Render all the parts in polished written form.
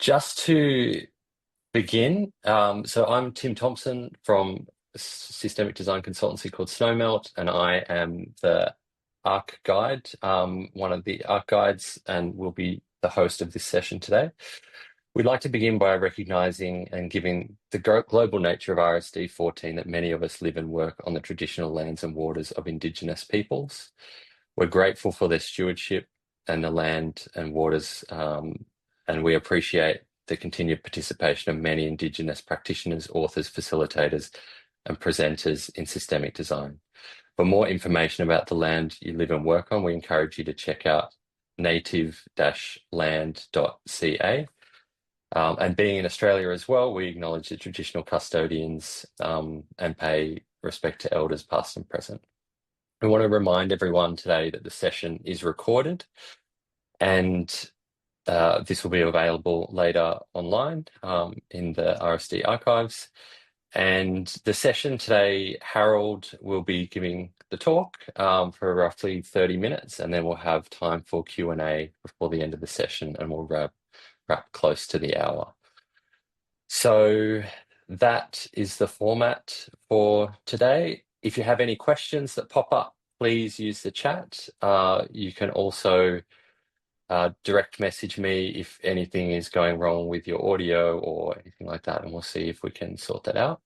Just to begin, so I'm Tim Thompson from a systemic design consultancy called Snowmelt, and I am the ARC guide, one of the ARC guides, and will be the host of this session today. We'd like to begin by recognizing and giving the global nature of RSD 14 that many of us live and work on the traditional lands and waters of Indigenous peoples. We're grateful for their stewardship and the land and waters, and we appreciate the continued participation of many Indigenous practitioners, authors, facilitators, and presenters in systemic design. For more information about the land you live and work on, we encourage you to check out native-land.ca. And being in Australia as well, we acknowledge the traditional custodians and pay respect to elders past and present. We want to remind everyone today that the session is recorded, and this will be available later online in the RSD archives. And the session today, Harold will be giving the talk for roughly 30 minutes, and then we'll have time for Q&A before the end of the session, and we'll wrap close to the hour. So that is the format for today. If you have any questions that pop up, please use the chat. You can also direct message me if anything is going wrong with your audio or anything like that, and we'll see if we can sort that out.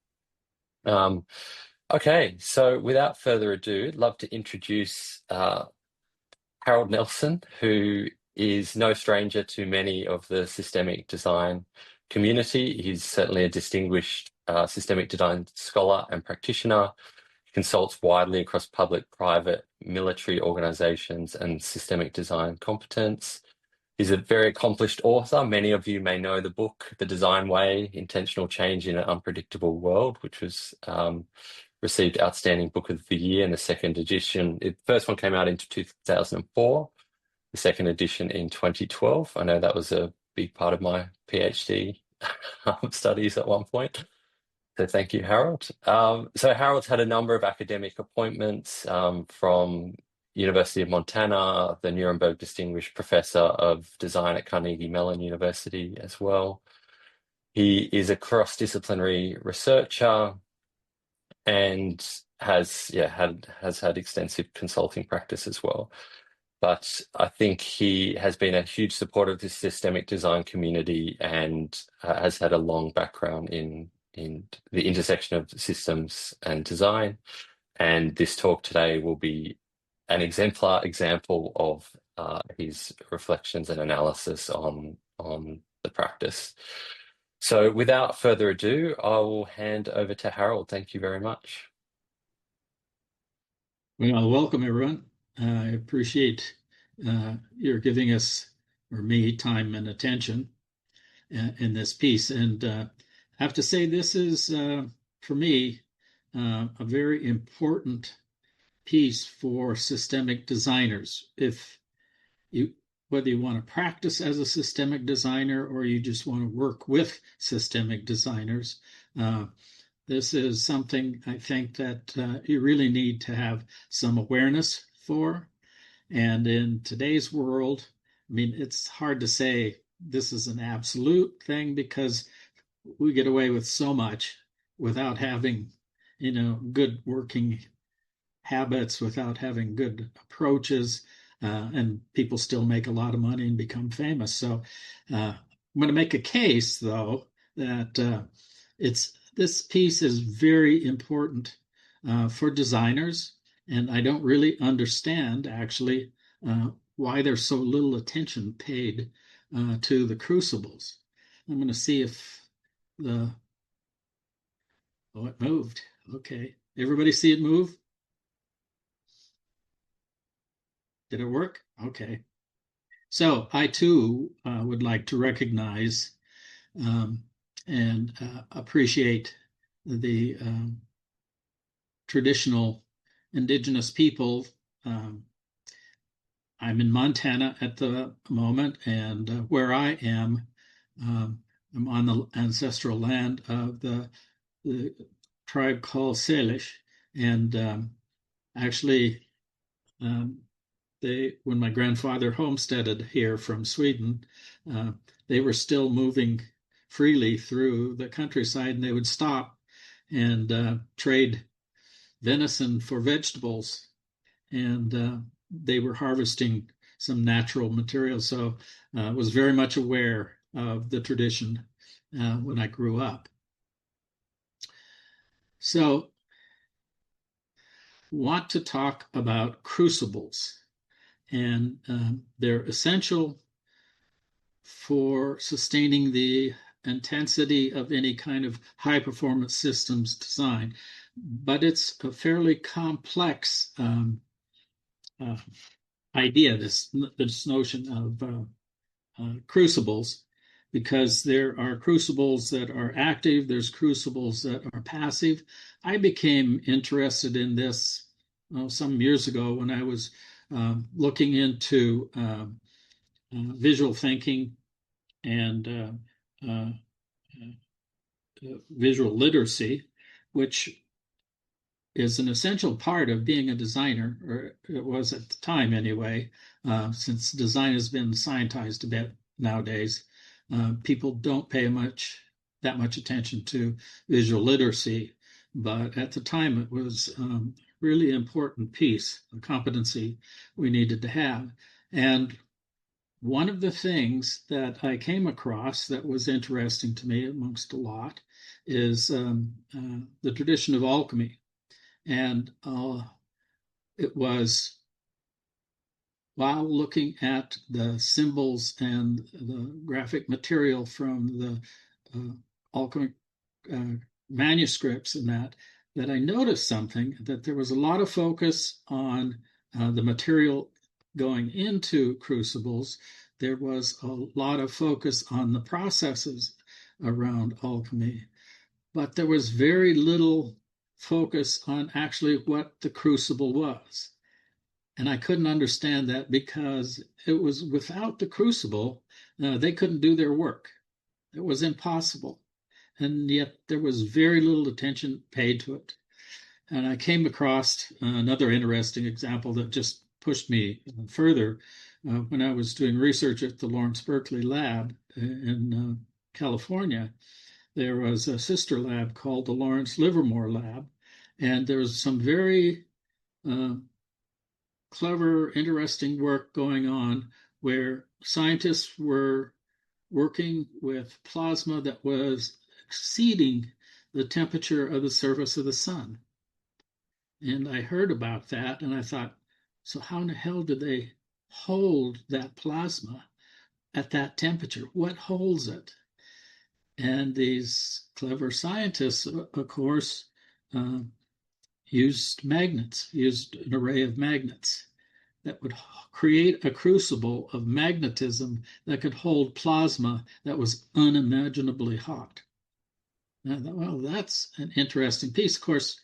Okay, so without further ado, I'd love to introduce Harold Nelson, who is no stranger to many of the systemic design community. He's certainly a distinguished systemic design scholar and practitioner. He consults widely across public, private, military organizations and systemic design competence. He's a very accomplished author. Many of you may know the book, The Design Way, Intentional Change in an Unpredictable World, which was received Outstanding Book of the Year in the second edition. The first one came out in 2004. The second edition in 2012. I know that was a big part of my PhD studies at one point. So thank you, Harold. So Harold's had a number of academic appointments from University of Montana, the Nuremberg Distinguished Professor of Design at Carnegie Mellon University as well. He is a cross-disciplinary researcher and has had extensive consulting practice as well. But I think he has been a huge supporter of the systemic design community and has had a long background in the intersection of systems and design. And this talk today will be an exemplar example of his reflections and analysis on the practice. So without further ado, I will hand over to Harold. Thank you very much. Well, welcome everyone. I appreciate your giving us, or me, time and attention in this piece. And I have to say, this is, for me, a very important piece for systemic designers. Whether you want to practice as a systemic designer or you just want to work with systemic designers, this is something I think that you really need to have some awareness for. And in today's world, I mean, it's hard to say this is an absolute thing because we get away with so much without having, good working habits, without having good approaches, and people still make a lot of money and become famous. So I'm going to make a case, though, that this piece is very important for designers, and I don't really understand actually why there's so little attention paid to the crucibles. I'm going to see if it moved. Okay, everybody see it move? Did it work? Okay. So I too would like to recognize and appreciate the traditional Indigenous people. I'm in Montana at the moment, and where I am, I'm on the ancestral land of the tribe called Salish, and actually, when my grandfather homesteaded here from Sweden, they were still moving freely through the countryside, and they would stop and trade venison for vegetables, and they were harvesting some natural material. So I was very much aware of the tradition when I grew up. So want to talk about crucibles, and they're essential for sustaining the intensity of any kind of high performance systems design. But it's a fairly complex idea, this notion of crucibles, because there are crucibles that are active, there's crucibles that are passive. I became interested in this some years ago when I was looking into visual thinking and visual literacy, which is an essential part of being a designer, or it was at the time anyway, since design has been scientized a bit nowadays. People don't pay that much attention to visual literacy, but at the time it was really important piece, a competency we needed to have. And one of the things that I came across that was interesting to me amongst a lot is the tradition of alchemy. And it was while looking at the symbols and the graphic material from the alchemic manuscripts and that I noticed something, that there was a lot of focus on the material going into crucibles. There was a lot of focus on the processes around alchemy, but there was very little focus on actually what the crucible was. And I couldn't understand that, because it was without the crucible, they couldn't do their work. It was impossible. And yet there was very little attention paid to it. And I came across another interesting example that just pushed me further when I was doing research at the Lawrence Berkeley lab in California. There was a sister lab called the Lawrence Livermore lab, and there was some very clever, interesting work going on where scientists were working with plasma that was exceeding the temperature of the surface of the sun. And I heard about that, and I thought, so how in the hell did they hold that plasma at that temperature? What holds it? And these clever scientists, of course, used magnets, used an array of magnets that would create a crucible of magnetism that could hold plasma that was unimaginably hot. And I thought, well, that's an interesting piece. Of course,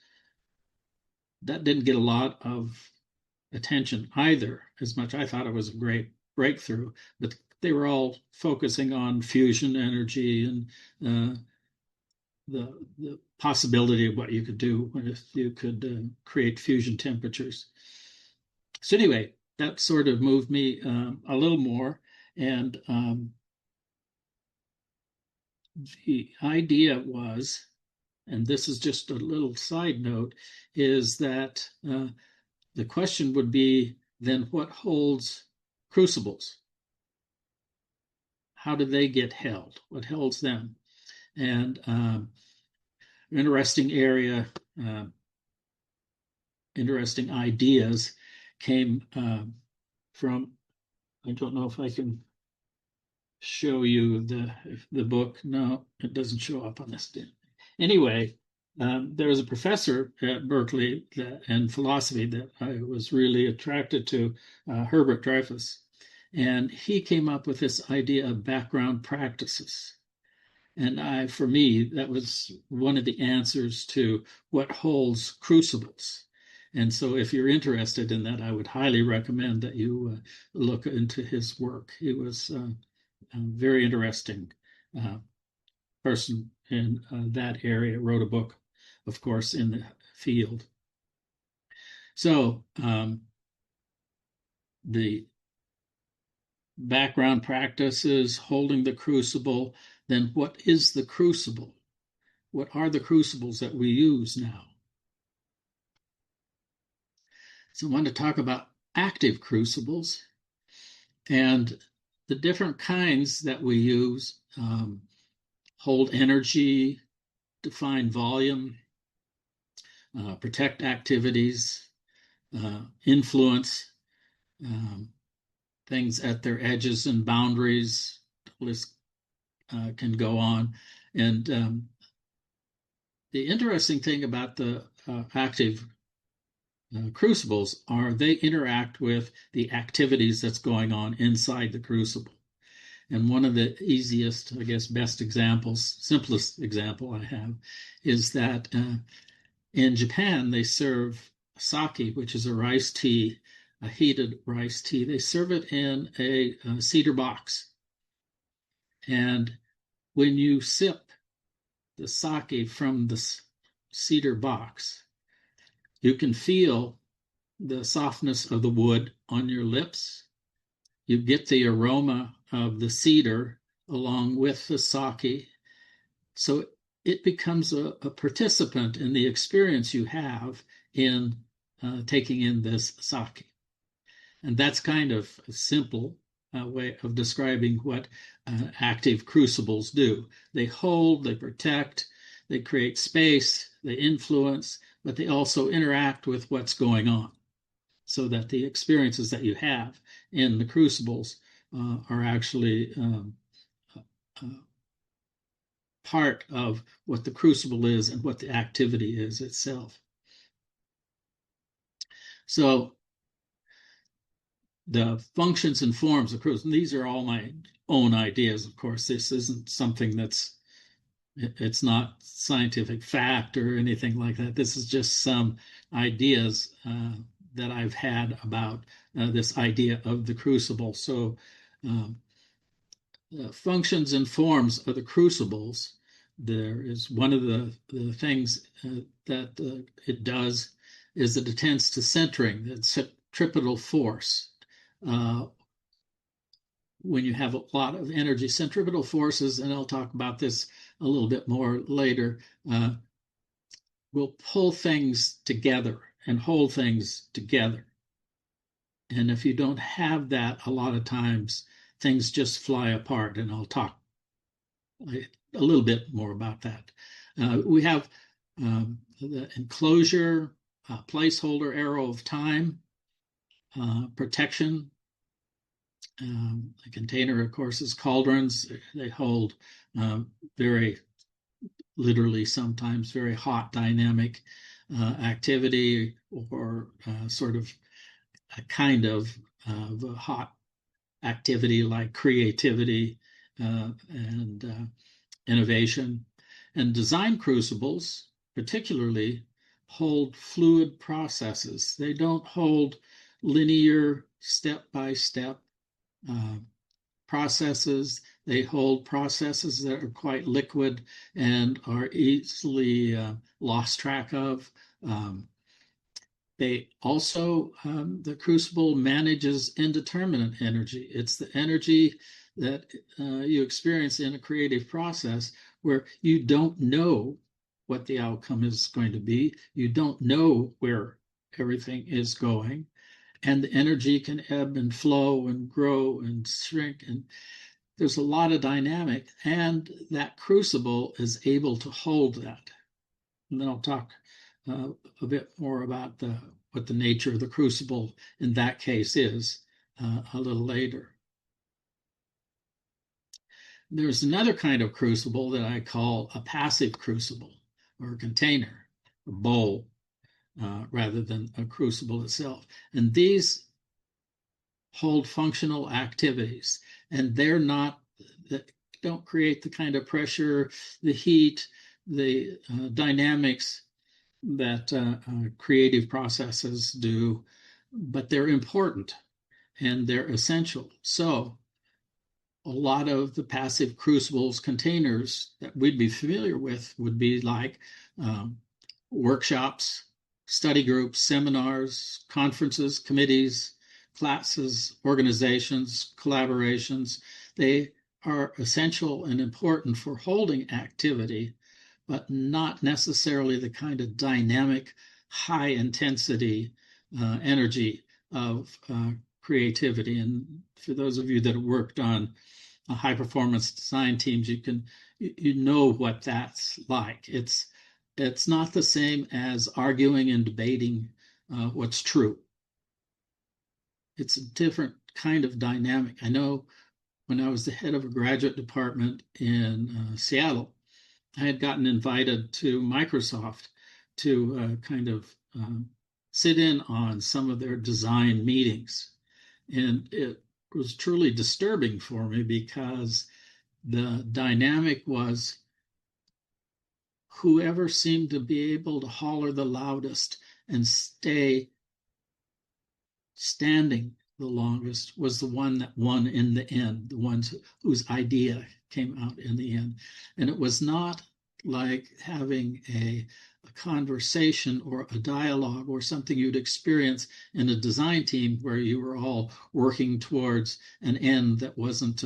that didn't get a lot of attention either, as much. I thought it was a great breakthrough, but they were all focusing on fusion energy and the possibility of what you could do if you could create fusion temperatures. So anyway, that sort of moved me a little more. And the idea was, and this is just a little side note, is that the question would be, then what holds crucibles? How do they get held? What holds them? And interesting area, interesting ideas came from, I don't know if I can show you the book. No, it doesn't show up on this. Anyway, there was a professor at Berkeley in philosophy that I was really attracted to, Herbert Dreyfus. And he came up with this idea of background practices. And for me, that was one of the answers to what holds crucibles. And so if you're interested in that, I would highly recommend that you look into his work. He was a very interesting person in that area, wrote a book, of course, in the field. So the background practices, holding the crucible, then what is the crucible? What are the crucibles that we use now? So I want to talk about active crucibles, and the different kinds that we use hold energy, define volume, protect activities, influence things at their edges and boundaries. The list can go on. And the interesting thing about the active crucibles are they interact with the activities that's going on inside the crucible. And one of the easiest, I guess, best examples, simplest example I have is that in Japan, they serve sake, which is a rice tea, a heated rice tea. They serve it in a cedar box. And when you sip the sake from the cedar box, you can feel the softness of the wood on your lips. You get the aroma of the cedar along with the sake. So it becomes a participant in the experience you have in taking in this sake. And that's kind of a simple way of describing what active crucibles do. They hold, they protect, they create space, they influence, but they also interact with what's going on, so that the experiences that you have in the crucibles are actually part of what the crucible is and what the activity is itself. So the functions and forms of crucible, these are all my own ideas, of course. This isn't something it's not scientific fact or anything like that. This is just some ideas that I've had about this idea of the crucible. So functions and forms of the crucibles, there is one of the things that it does is that it tends to centering, the centripetal force. When you have a lot of energy, centripetal forces, and I'll talk about this a little bit more later, will pull things together and hold things together. And if you don't have that, a lot of times things just fly apart, and I'll talk a little bit more about that. We have the enclosure, placeholder, arrow of time, protection. The container, of course, is cauldrons. They hold very literally sometimes very hot dynamic activity, or sort of a kind of a hot activity like creativity and innovation. And design crucibles particularly hold fluid processes. They don't hold linear step-by-step processes. They hold processes that are quite liquid and are easily lost track of. They also, the crucible manages indeterminate energy. It's the energy that you experience in a creative process where you don't know what the outcome is going to be. You don't know where everything is going. And the energy can ebb and flow and grow and shrink. And there's a lot of dynamic. And that crucible is able to hold that. And then I'll talk a bit more about what the nature of the crucible in that case is a little later. There's another kind of crucible that I call a passive crucible, or a container, a bowl, rather than a crucible itself. And these hold functional activities, and they don't create the kind of pressure, the heat, the dynamics that creative processes do, but they're important and they're essential. So a lot of the passive crucibles containers that we'd be familiar with would be like workshops, study groups, seminars, conferences, committees, classes, organizations, collaborations. They are essential and important for holding activity, but not necessarily the kind of dynamic, high intensity energy of creativity. And for those of you that have worked on high performance design teams, you know what that's like. It's not the same as arguing and debating what's true. It's a different kind of dynamic. I know when I was the head of a graduate department in Seattle, I had gotten invited to Microsoft to kind of sit in on some of their design meetings. And it was truly disturbing for me because the dynamic was whoever seemed to be able to holler the loudest and stay standing the longest was the one that won in the end, the ones whose idea came out in the end. And it was not like having a conversation or a dialogue or something you'd experience in a design team where you were all working towards an end that wasn't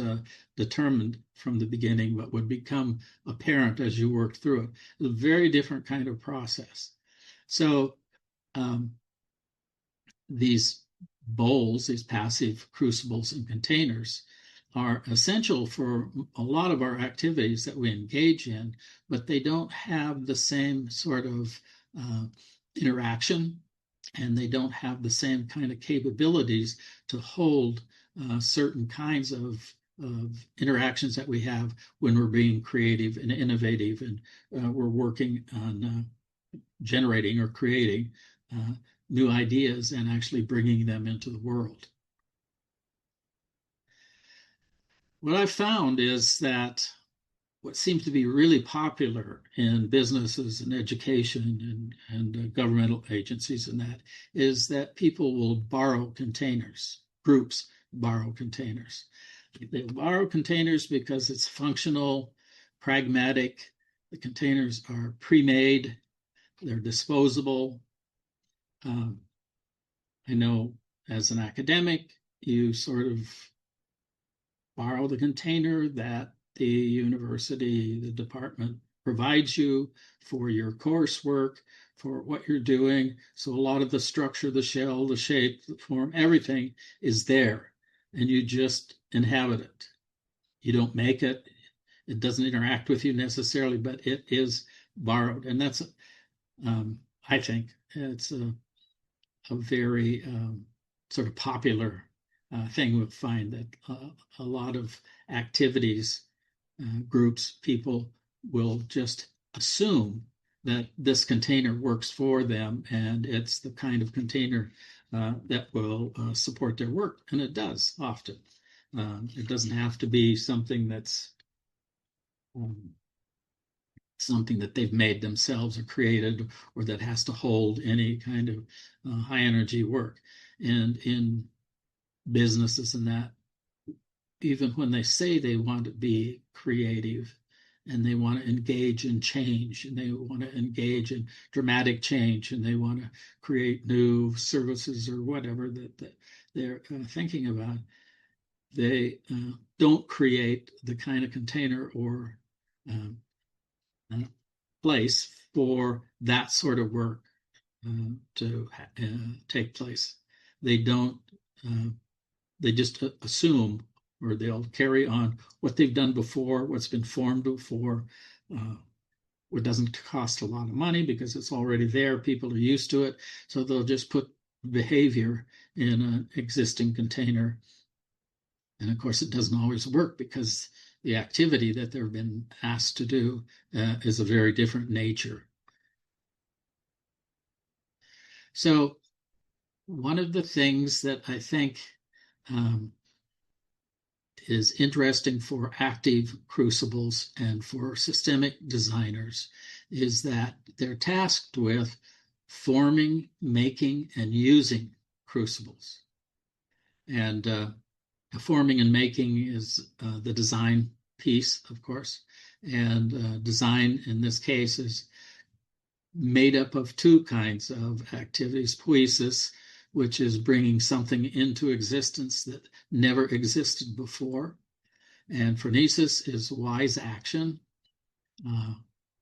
determined from the beginning, but would become apparent as you worked through it. It's a very different kind of process. So these bowls, these passive crucibles and containers, are essential for a lot of our activities that we engage in, but they don't have the same sort of interaction, and they don't have the same kind of capabilities to hold certain kinds of interactions that we have when we're being creative and innovative, and we're working on generating or creating new ideas and actually bringing them into the world. What I've found is that what seems to be really popular in businesses and education and governmental agencies and that is that people will borrow containers, groups borrow containers. They borrow containers because it's functional, pragmatic. The containers are pre-made, they're disposable. I know as an academic, you sort of borrow the container that the university, the department provides you for your coursework, for what you're doing. So a lot of the structure, the shell, the shape, the form, everything is there, and you just inhabit it. You don't make it. It doesn't interact with you necessarily, but it is borrowed. And that's, I think, it's a very sort of popular thing. We'll find that a lot of activities, groups, people will just assume that this container works for them, and it's the kind of container that will support their work, and it does often. It doesn't have to be something that's something that they've made themselves or created, or that has to hold any kind of high energy work. And in businesses and that, even when they say they want to be creative and they want to engage in change and they want to engage in dramatic change and they want to create new services or whatever that they're thinking about, they don't create the kind of container or place for that sort of work to take place. They don't, they just assume, or they'll carry on what they've done before, what's been formed before. What doesn't cost a lot of money because it's already there. People are used to it. So they'll just put behavior in an existing container. And of course, it doesn't always work because the activity that they've been asked to do is a very different nature. So one of the things that I think is interesting for active crucibles and for systemic designers is that they're tasked with forming, making, and using crucibles. And forming and making is the design piece, of course. And design in this case is made up of two kinds of activities: poiesis, which is bringing something into existence that never existed before. And phronesis is wise action,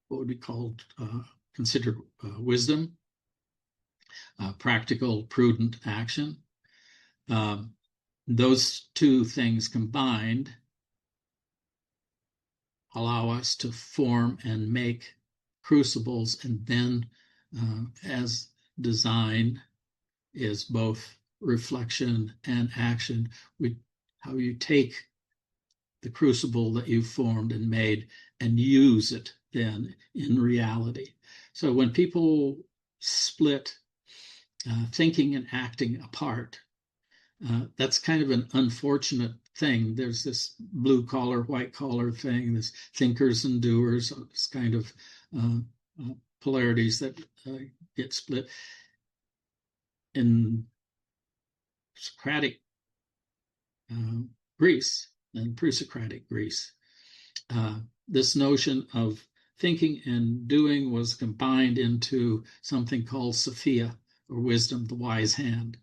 what would be called considered wisdom, practical, prudent action. Those two things combined allow us to form and make crucibles, and then as design is both reflection and action, how you take the crucible that you've formed and made and use it then in reality. So when people split thinking and acting apart, that's kind of an unfortunate thing. There's this blue collar, white collar thing, this thinkers and doers, this kind of polarities that get split. In Socratic Greece and pre-Socratic Greece, this notion of thinking and doing was combined into something called Sophia, or wisdom, the wise hand.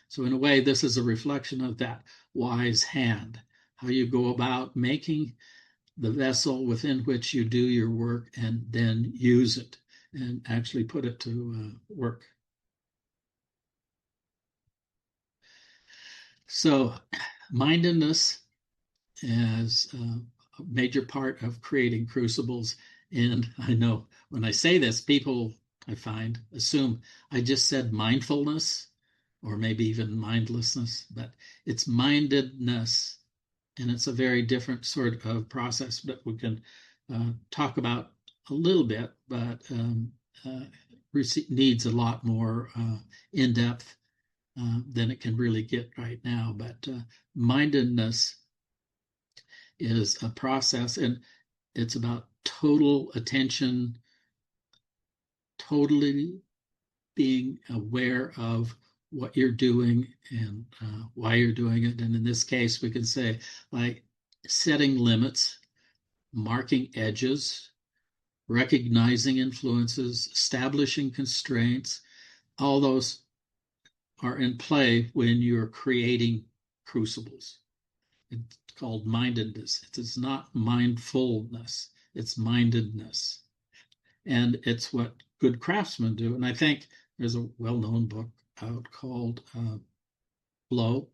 So in a way, this is a reflection of that wise hand, how you go about making the vessel within which you do your work and then use it and actually put it to work. So mindedness is a major part of creating crucibles. And I know when I say this, people, I find, assume I just said mindfulness or maybe even mindlessness, but it's mindedness. And it's a very different sort of process that we can talk about a little bit, but needs a lot more in-depth than it can really get right now. But mindedness is a process, and it's about total attention, totally being aware of what you're doing and why you're doing it. And in this case, we can say like setting limits, marking edges, recognizing influences, establishing constraints. All those are in play when you're creating crucibles. It's called mindedness. It is not mindfulness, it's mindedness. And it's what good craftsmen do. And I think there's a well-known book out called Flow,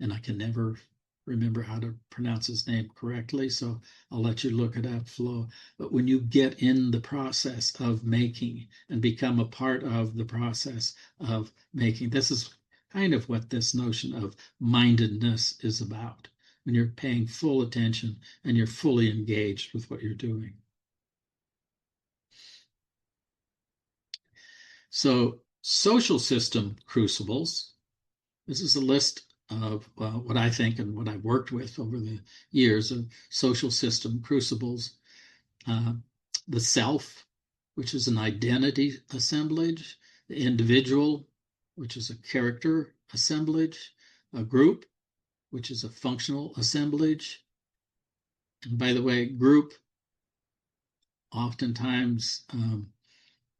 and I can never remember how to pronounce his name correctly, so I'll let you look it up, Flow. But when you get in the process of making and become a part of the process of making, this is kind of what this notion of mindedness is about, when you're paying full attention and you're fully engaged with what you're doing. So social system crucibles, this is a list of what I think and what I've worked with over the years of social system crucibles. The self, which is an identity assemblage, the individual, which is a character assemblage, a group, which is a functional assemblage. And by the way, group, oftentimes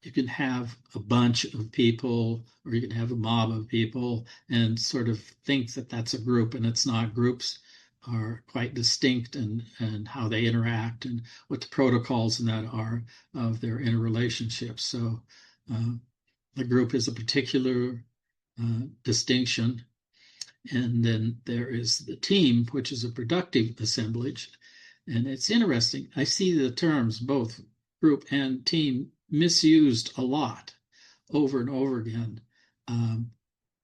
you can have a bunch of people, or you can have a mob of people and sort of think that that's a group, and it's not. Groups are quite distinct in how they interact and what the protocols in that are of their interrelationships. So the group is a particular distinction. And then there is the team, which is a productive assemblage. And it's interesting. I see the terms, both group and team, misused a lot over and over again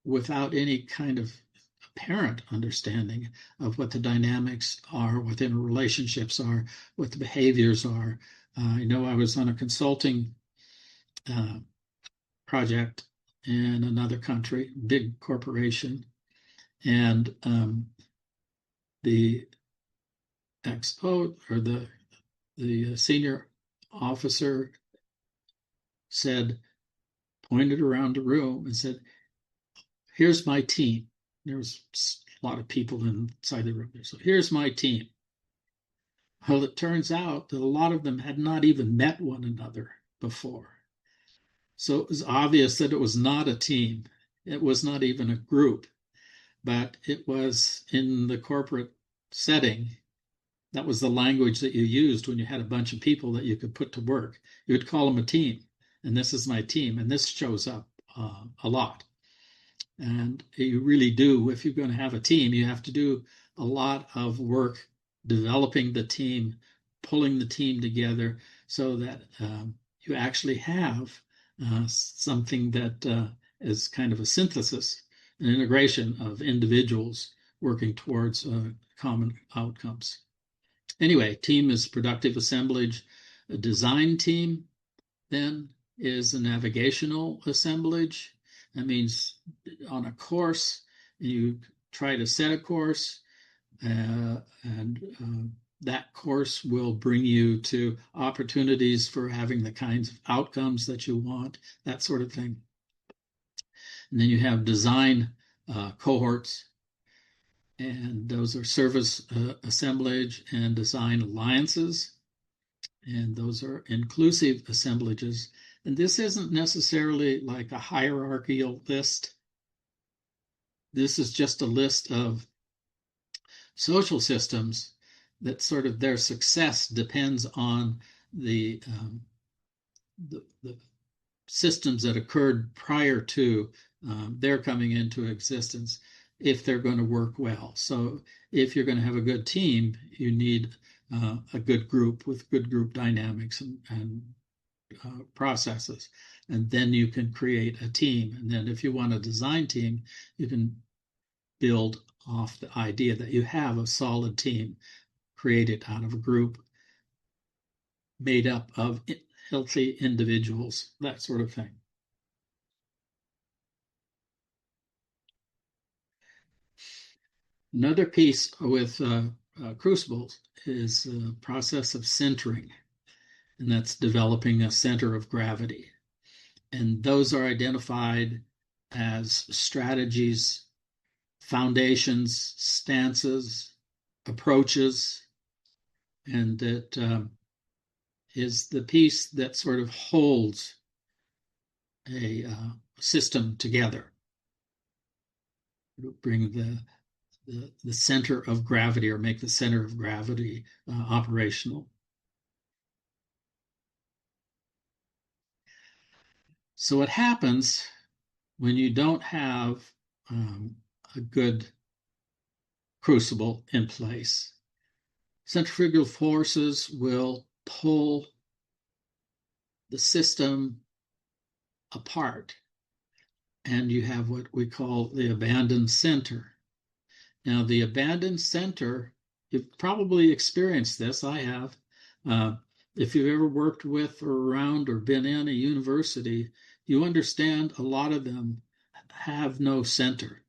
without any kind of apparent understanding of what the dynamics are, what the relationships are, what the behaviors are. I know I was on a consulting project in another country, big corporation, and the expo, or the senior officer, pointed around the room and said, "Here's my team." There was a lot of people inside the room. So here's my team. Well, it turns out that a lot of them had not even met one another before. So it was obvious that it was not a team. It was not even a group, but it was in the corporate setting. That was the language that you used when you had a bunch of people that you could put to work. You would call them a team, and this is my team, and this shows up a lot. And you really do, if you're going to have a team, you have to do a lot of work developing the team, pulling the team together so that you actually have something that is kind of a synthesis, an integration of individuals working towards common outcomes. Anyway, team is productive assemblage. A design team then is a navigational assemblage. That means on a course, you try to set a course, and that course will bring you to opportunities for having the kinds of outcomes that you want, that sort of thing. And then you have design cohorts, and those are service assemblage and design alliances, and those are inclusive assemblages. And this isn't necessarily like a hierarchical list. This is just a list of social systems that sort of their success depends on the systems that occurred prior to their coming into existence, if they're going to work well. So if you're going to have a good team, you need a good group with good group dynamics and processes. And then you can create a team. And then if you want a design team, you can build off the idea that you have a solid team created out of a group made up of healthy individuals, that sort of thing. Another piece with crucibles is the process of centering, and that's developing a center of gravity. And those are identified as strategies, foundations, stances, approaches, and that is the piece that sort of holds a system together. Bring the center of gravity, or make the center of gravity operational. So what happens when you don't have a good crucible in place? Centrifugal forces will pull the system apart, and you have what we call the abandoned center. Now, the abandoned center, you've probably experienced this. I have. If you've ever worked with or around or been in a university, you understand a lot of them have no center.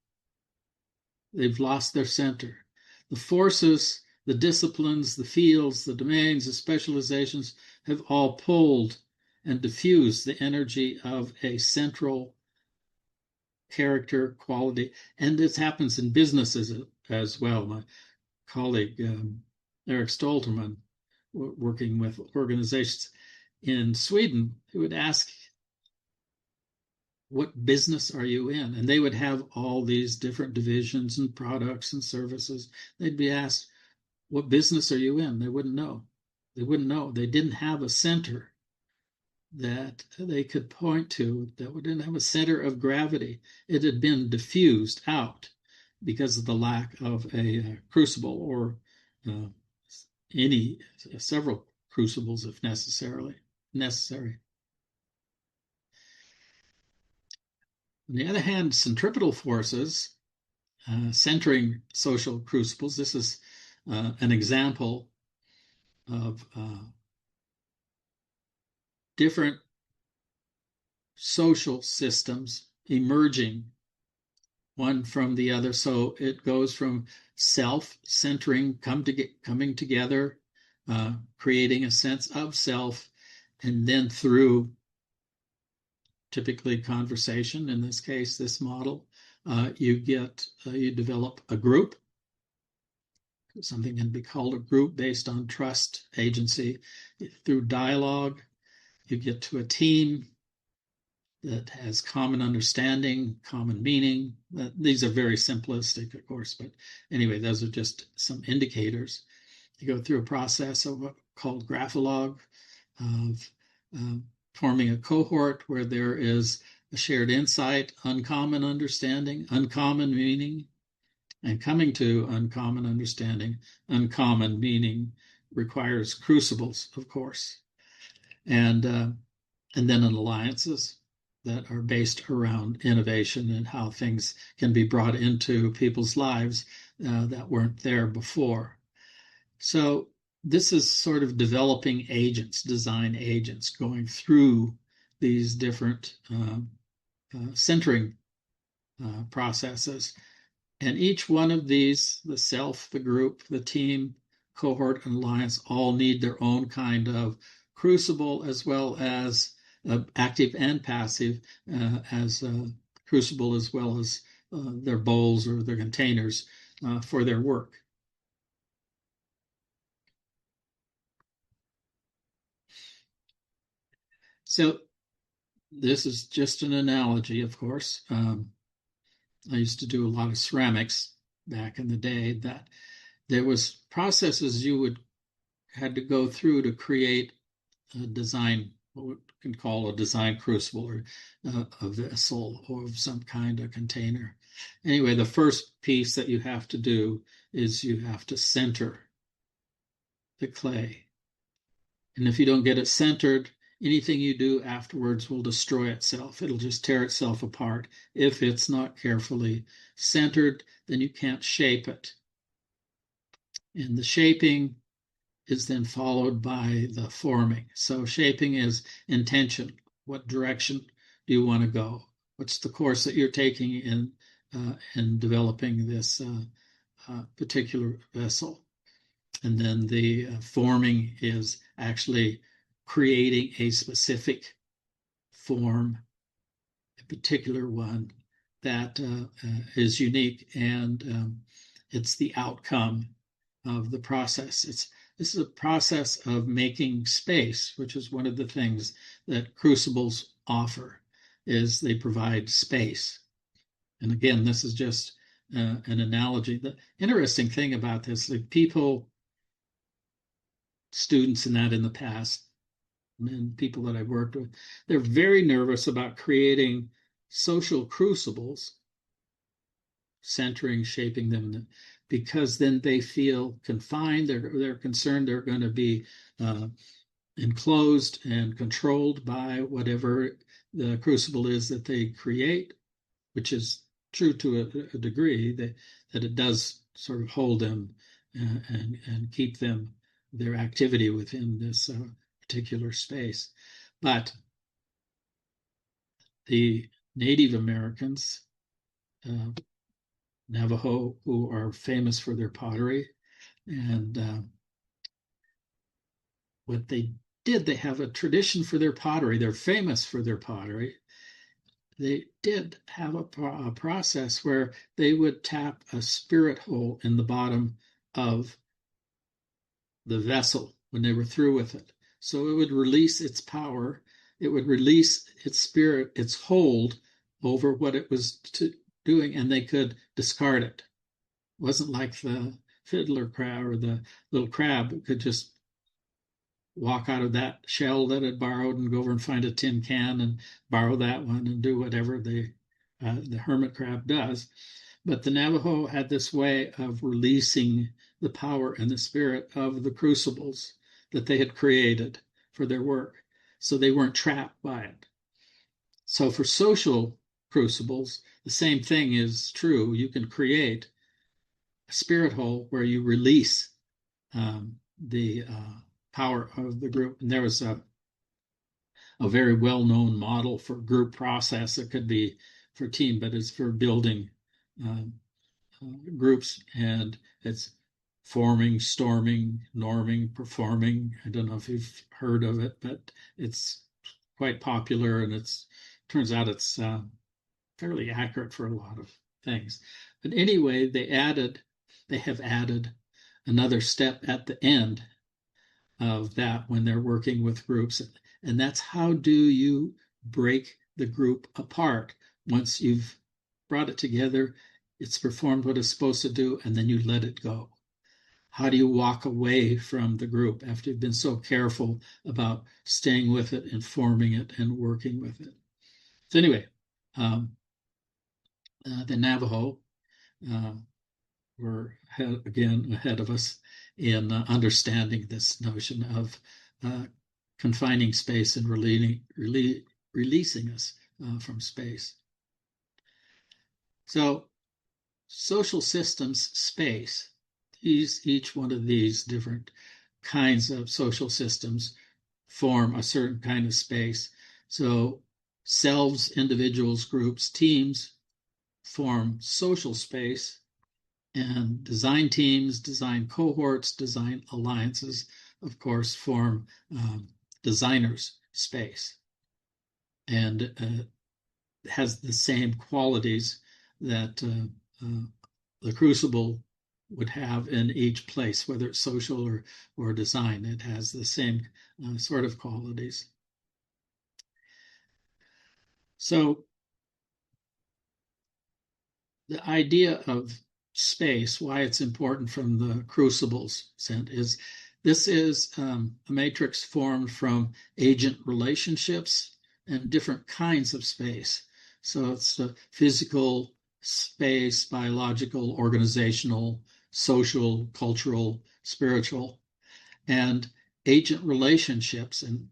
They've lost their center. The forces, the disciplines, the fields, the domains, the specializations have all pulled and diffused the energy of a central character, quality, and this happens in businesses as well. My colleague, Eric Stolterman, working with organizations in Sweden, who would ask, what business are you in? And they would have all these different divisions and products and services. They'd be asked, what business are you in? They wouldn't know. They wouldn't know. They didn't have a center that they could point to, that didn't have a center of gravity. It had been diffused out because of the lack of a crucible, or several crucibles if necessary. On the other hand, centripetal forces, centering social crucibles, this is an example of different social systems emerging one from the other. So it goes from self-centering, coming together, creating a sense of self, and then through typically conversation, in this case, this model, you develop a group. Something can be called a group based on trust, agency. Through dialogue, you get to a team. that has common understanding, common meaning. These are very simplistic, of course, but anyway, those are just some indicators. You go through a process of what called grapholog of forming a cohort where there is a shared insight, uncommon understanding, uncommon meaning, and coming to uncommon understanding, uncommon meaning requires crucibles, of course, and then in alliances that are based around innovation and how things can be brought into people's lives that weren't there before. So this is sort of developing agents, design agents, going through these different centering processes. And each one of these, the self, the group, the team, cohort, and alliance, all need their own kind of crucible, as well as active and passive, as crucible, as well as their bowls or their containers for their work. So this is just an analogy, of course. I used to do a lot of ceramics back in the day, that there was processes you had to go through to create a design, what we can call a design crucible, or a vessel, or some kind of container. Anyway, the first piece that you have to do is you have to center the clay. And if you don't get it centered, anything you do afterwards will destroy itself. It'll just tear itself apart. If it's not carefully centered, then you can't shape it. And the shaping is then followed by the forming. So shaping is intention. What direction do you want to go? What's the course that you're taking in developing this particular vessel? And then the forming is actually creating a specific form, a particular one that is unique, and it's the outcome of the process. This is a process of making space, which is one of the things that crucibles offer, is they provide space. And again, this is just an analogy. The interesting thing about this, like people, students in the past, and people that I've worked with, they're very nervous about creating social crucibles, centering, shaping them, because then they feel confined. They're concerned they're going to be enclosed and controlled by whatever the crucible is that they create, which is true to a degree, that it does sort of hold them and keep them, their activity within this particular space. But the Native Americans, Navajo, who are famous for their pottery, and what they did, they have a tradition for their pottery. They're famous for their pottery. They did have a process where they would tap a spirit hole in the bottom of the vessel when they were through with it. So it would release its power, it would release its spirit, its hold over what it was doing, and they could discard it. It wasn't like the fiddler crab or the little crab could just walk out of that shell that it borrowed and go over and find a tin can and borrow that one and do whatever the hermit crab does. But the Navajo had this way of releasing the power and the spirit of the crucibles that they had created for their work, so they weren't trapped by it. So for social crucibles, the same thing is true. You can create a spirit hole where you release the power of the group. And there was a very well-known model for group process. It could be for team, but it's for building groups, and it's forming, storming, norming, performing. I don't know if you've heard of it, but it's quite popular, and turns out it's fairly accurate for a lot of things. But anyway, they have added another step at the end of that when they're working with groups, and that's how do you break the group apart. Once you've brought it together, it's performed what it's supposed to do, and then you let it go. How do you walk away from the group after you've been so careful about staying with it, informing it, and working with it? So anyway, the Navajo were, again, ahead of us in understanding this notion of confining space and releasing us from space. So social systems space, each one of these different kinds of social systems form a certain kind of space. So selves, individuals, groups, teams form social space, and design teams, design cohorts, design alliances, of course, form designers space, and has the same qualities that the Crucible would have in each place, whether it's social or design. It has the same sort of qualities. So the idea of space, why it's important from the Crucible's sense, is this is a matrix formed from agent relationships and different kinds of space. So it's the physical space, biological, organizational, social, cultural, spiritual, and agent relationships. And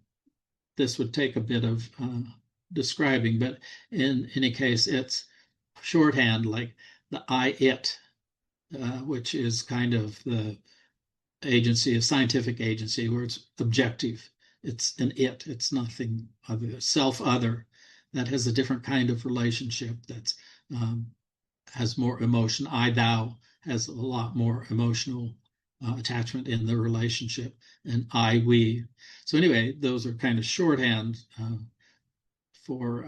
this would take a bit of describing, but in any case, it's shorthand like the I-it, which is kind of the agency, a scientific agency where it's objective. It's an it, it's nothing other, self-other, that has a different kind of relationship that has more emotion. I-thou has a lot more emotional attachment in the relationship, and I-we. So anyway, those are kind of shorthand for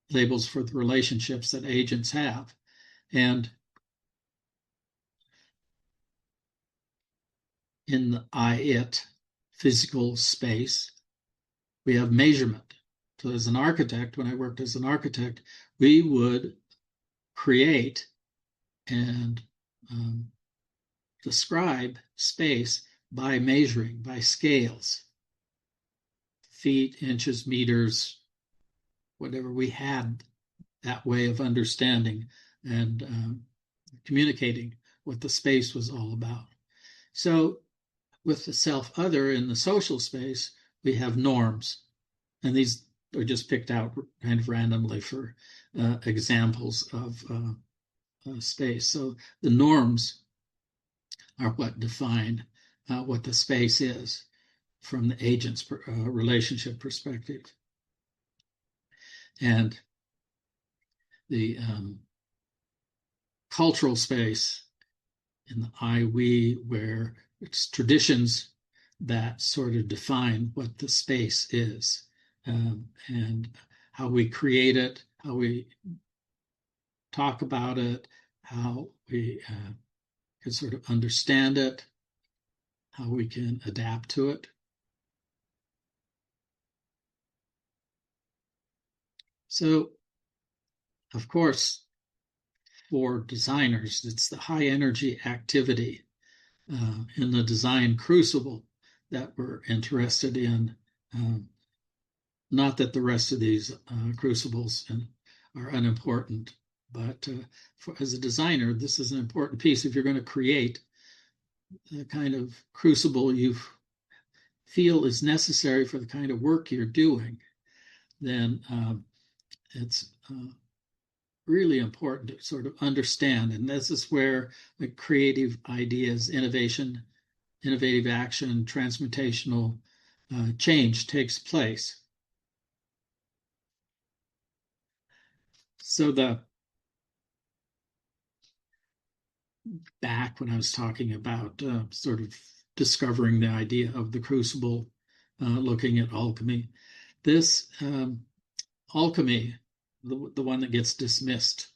labels for the relationships that agents have. And in the I-it physical space, we have measurement. So as an architect, when I worked as an architect, we would create and describe space by measuring, by scales, feet, inches, meters, whatever we had that way of understanding and communicating what the space was all about. So with the self-other in the social space, we have norms. And these are just picked out kind of randomly for examples of space. So the norms are what define what the space is from the agent's relationship perspective. And the cultural space in the I-we, where it's traditions that sort of define what the space is, and how we create it, how we talk about it, how we can sort of understand it, how we can adapt to it. So, of course, for designers, it's the high energy activity in the design crucible that we're interested in. Not that the rest of these crucibles are unimportant, but as a designer, this is an important piece. If you're going to create the kind of crucible you feel is necessary for the kind of work you're doing, then it's really important to sort of understand. And this is where the creative ideas, innovative action, transmutational change takes place. So back when I was talking about sort of discovering the idea of the crucible, looking at alchemy, this alchemy, the one that gets dismissed,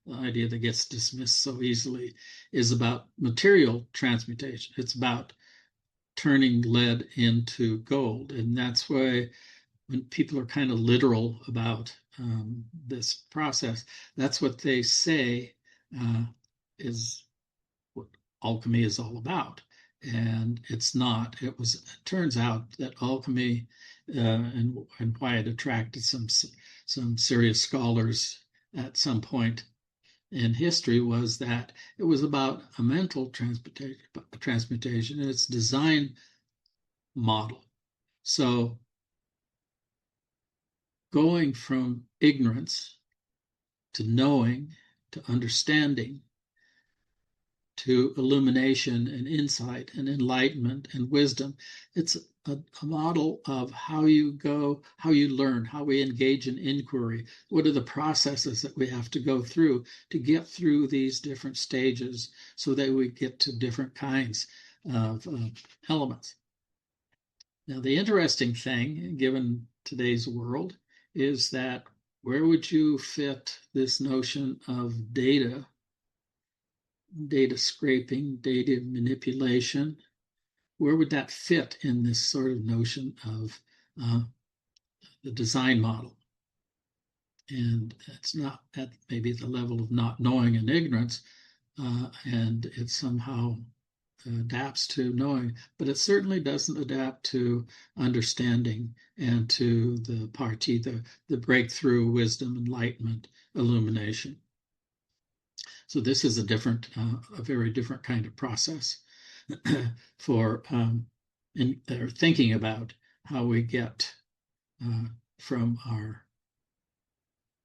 the idea that gets dismissed so easily, is about material transmutation. It's about turning lead into gold. And that's why when people are kind of literal about this process, that's what they say is what alchemy is all about. And it's not. It turns out that alchemy and why it attracted some serious scholars at some point in history was that it was about a mental transmutation in its design model. So going from ignorance to knowing to understanding to illumination and insight and enlightenment and wisdom, it's a model of how you learn, how we engage in inquiry. What are the processes that we have to go through to get through these different stages so that we get to different kinds of elements. Now, the interesting thing, given today's world, is that where would you fit this notion of data scraping, data manipulation? Where would that fit in this sort of notion of the design model? And it's not at maybe the level of not knowing and ignorance, and it somehow adapts to knowing, but it certainly doesn't adapt to understanding and to the breakthrough, wisdom, enlightenment, illumination. So this is a very different kind of process for thinking about how we get from our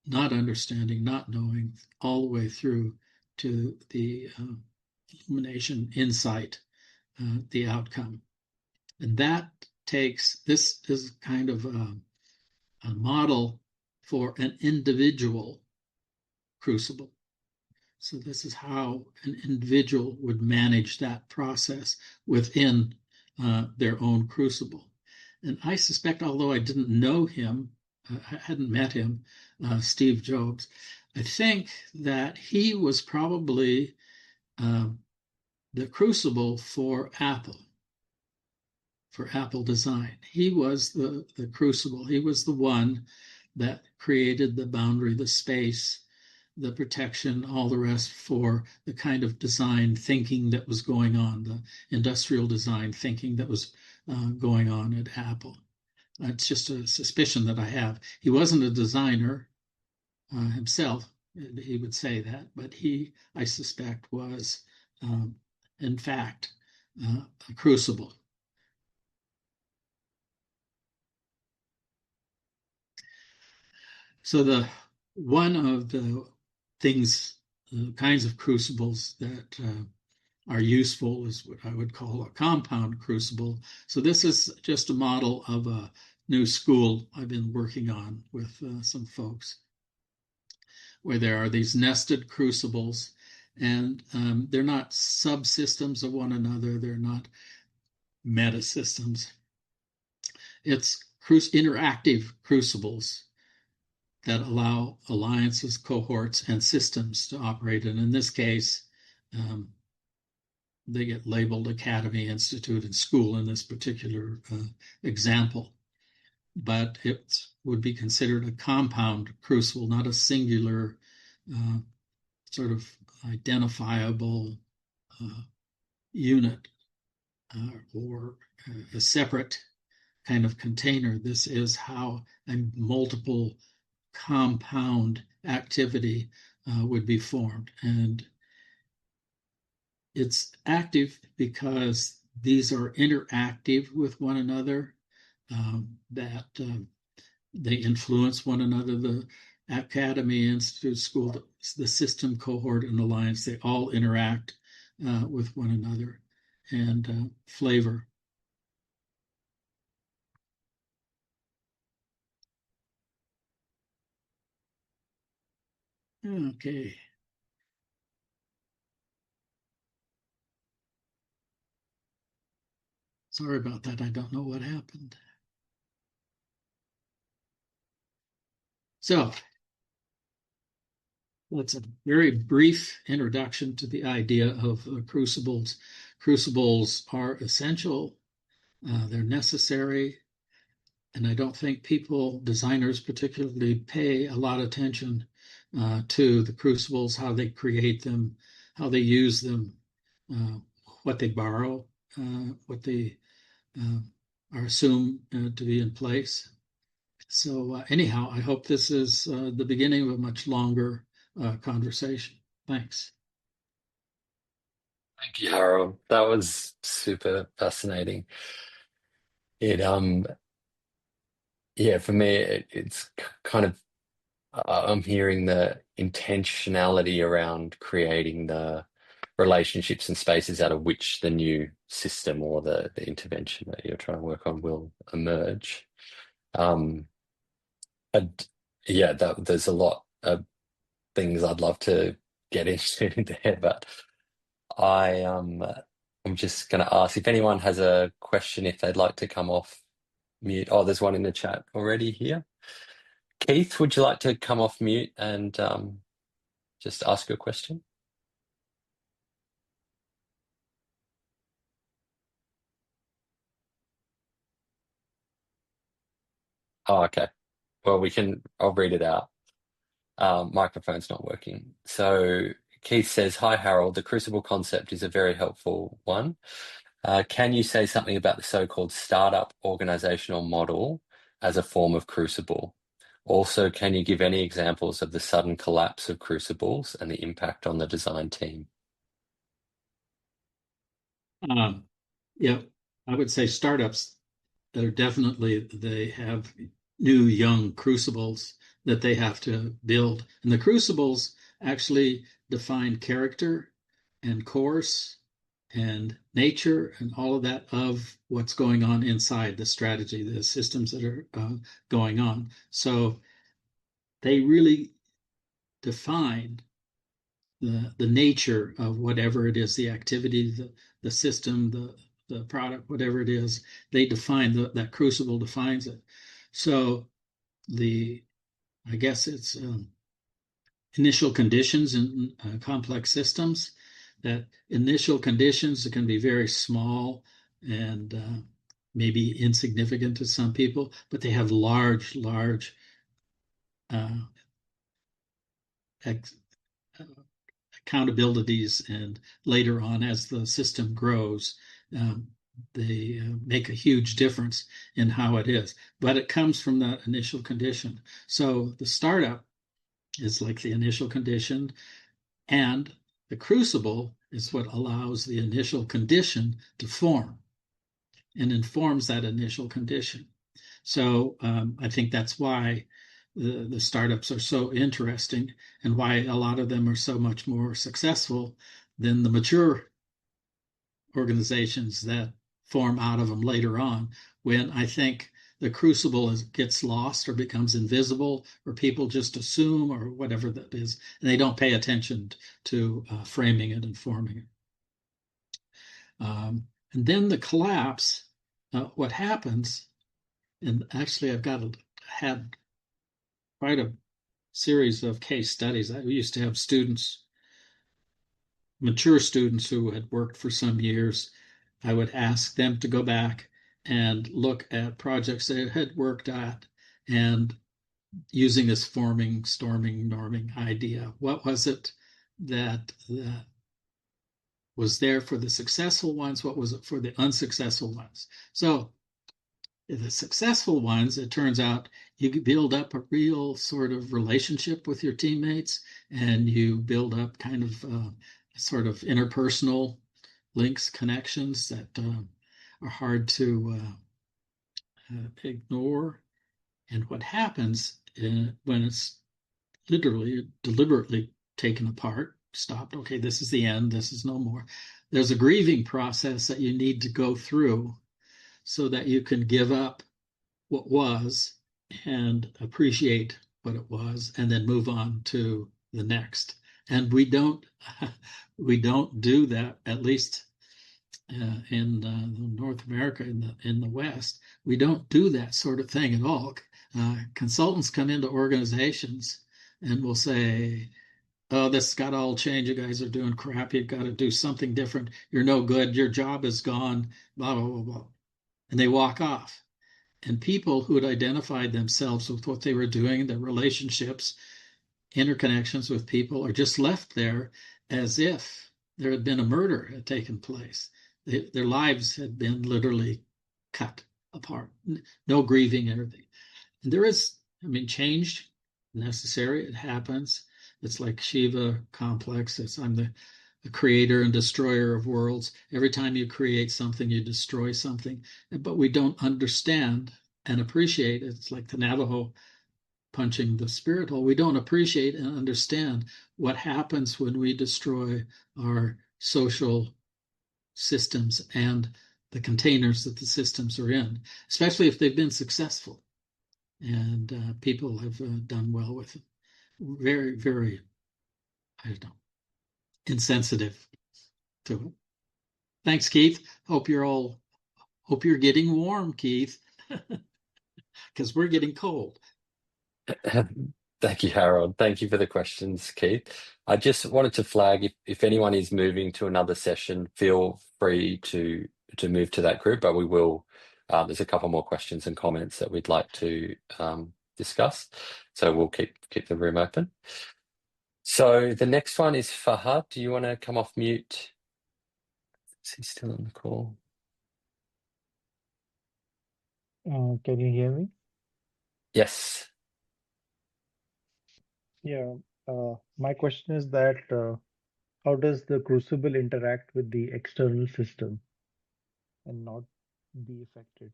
not understanding, not knowing, all the way through to the illumination, insight, the outcome. And this is kind of a model for an individual crucible. So this is how an individual would manage that process within their own crucible. And I suspect, although I didn't know him, I hadn't met him, Steve Jobs, I think that he was probably the crucible for Apple design. He was the crucible. He was the one that created the boundary, the space, the protection, all the rest for the kind of design thinking that was going on, the industrial design thinking that was going on at Apple. It's just a suspicion that I have. He wasn't a designer himself, he would say that, but he, I suspect, was, in fact, a crucible. So one of the kinds of crucibles that are useful is what I would call a compound crucible. So this is just a model of a new school I've been working on with some folks, where there are these nested crucibles, and they're not subsystems of one another. They're not metasystems. It's interactive crucibles that allow alliances, cohorts, and systems to operate. And in this case, they get labeled Academy, Institute, and School in this particular example. But it would be considered a compound crucible, not a singular sort of identifiable unit or a separate kind of container. This is how a multiple compound activity would be formed. And it's active because these are interactive with one another, that they influence one another. The Academy, Institute, School, the system, cohort, and alliance, they all interact with one another and flavor. Okay. Sorry about that. I don't know what happened. So that's a very brief introduction to the idea of crucibles. Crucibles are essential. They're necessary. and I don't think designers particularly pay a lot of attention to the crucibles, how they create them, how they use them, uh, what they borrow, what they uh, are assumed to be in place. So anyhow, I hope this is the beginning of a much longer conversation. Thanks. Thank you, Harold. That was super fascinating. It yeah, for me it's kind of I'm hearing the intentionality around creating the relationships and spaces out of which the new system or the intervention that you're trying to work on will emerge. Um, and yeah, there's a lot of things I'd love to get into there, but I'm just going to ask if anyone has a question if they'd like to come off mute. Oh, there's one in the chat already here. Keith, would you like to come off mute and just ask a question? Oh, okay. Well, I'll read it out. Microphone's not working. So Keith says, "Hi, Harold. The Crucible concept is a very helpful one. Can you say something about the so-called startup organizational model as a form of Crucible? Also, can you give any examples of the sudden collapse of Crucibles and the impact on the design team?" Um, yeah, I would say startups that are they have new young crucibles that they have to build. And the crucibles actually define character and course and nature and all of that of what's going on inside the strategy, the systems that are going on. So they really define the nature of whatever it is, the activity, the system, the product, whatever it is, they define that crucible defines it. So I guess it's initial conditions in complex systems. That initial conditions can be very small and maybe insignificant to some people, but they have large uh, ex- accountabilities, and later on, as the system grows, um, they make a huge difference in how it is. But it comes from that initial condition. So the startup is like the initial condition, and the crucible is what allows the initial condition to form and informs that initial condition. So I think that's why the startups are so interesting and why a lot of them are so much more successful than the mature organizations that form out of them later on, when I think the crucible gets lost or becomes invisible, or people just assume, or whatever that is, and they don't pay attention to framing it and forming it. And then the collapse, what happens, and actually I've had quite a series of case studies. I used to have mature students who had worked for some years. I would ask them to go back and look at projects they had worked at, and using this forming, storming, norming idea. What was it that was there for the successful ones? What was it for the unsuccessful ones? So the successful ones, it turns out you build up a real sort of relationship with your teammates, and you build up kind of sort of interpersonal links, connections that are hard to ignore. And what happens when it's literally, deliberately taken apart, stopped, okay, this is the end, this is no more. There's a grieving process that you need to go through so that you can give up what was and appreciate what it was, and then move on to the next. And we don't do that, at least in North America, in the West. We don't do that sort of thing at all. Consultants come into organizations and will say, "Oh, this has got to all change. You guys are doing crap. You've got to do something different. You're no good. Your job is gone." Blah blah blah blah, and they walk off. And people who had identified themselves with what they were doing, their relationships, interconnections with people, are just left there as if there had been a murder had taken place. Their lives had been literally cut apart. No grieving, everything. And there is, change necessary. It happens. It's like Shiva complex. I'm the creator and destroyer of worlds. Every time you create something, you destroy something. But we don't understand and appreciate it. It's like the Navajo punching the spirit hole. We don't appreciate and understand what happens when we destroy our social systems and the containers that the systems are in, especially if they've been successful and people have done well with it. Very, very, I don't know, insensitive to it. Thanks, Keith. Hope you're getting warm, Keith, because we're getting cold. Thank you, Harold. Thank you for the questions, Keith. I just wanted to flag if anyone is moving to another session, feel free to move to that group, but we will. There's a couple more questions and comments that we'd like to discuss, so we'll keep the room open. So the next one is Fahad. Do you want to come off mute? Is he still on the call? Can you hear me? Yes. Yeah. My question is that how does the crucible interact with the external system and not be affected?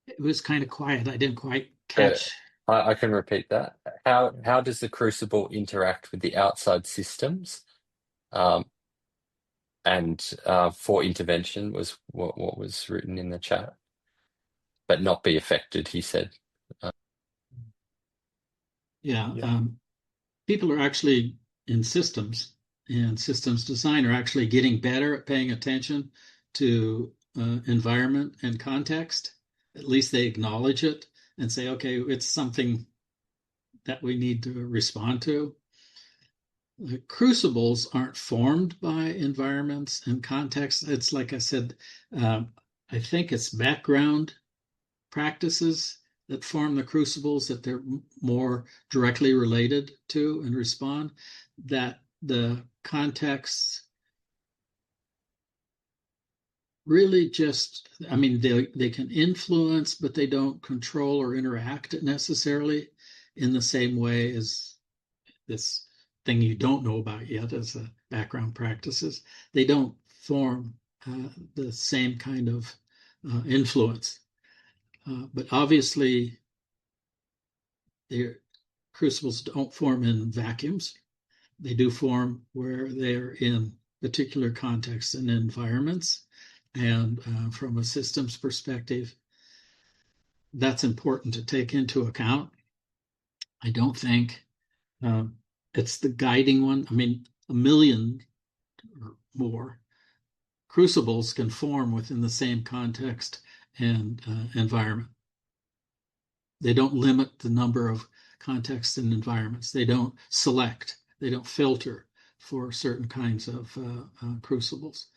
It was kind of quiet. I didn't quite catch. I can repeat that. How does the crucible interact with the outside systems? And for intervention was what was written in the chat, but not be affected, he said. People are actually in systems, and systems design are actually getting better at paying attention to environment and context. At least they acknowledge it and say, okay, it's something that we need to respond to. The crucibles aren't formed by environments and context. It's like I said, I think it's background practices that form the crucibles that they're more directly related to and respond, that the contexts really just, they can influence, but they don't control or interact necessarily in the same way as this thing you don't know about yet as the background practices. They don't form the same kind of influence. But obviously, their crucibles don't form in vacuums. They do form where they're in particular contexts and environments. And from a systems perspective, that's important to take into account. I don't think it's the guiding one. A million or more crucibles can form within the same context and environment. They don't limit the number of contexts and environments. They don't select. They don't filter for certain kinds of crucibles.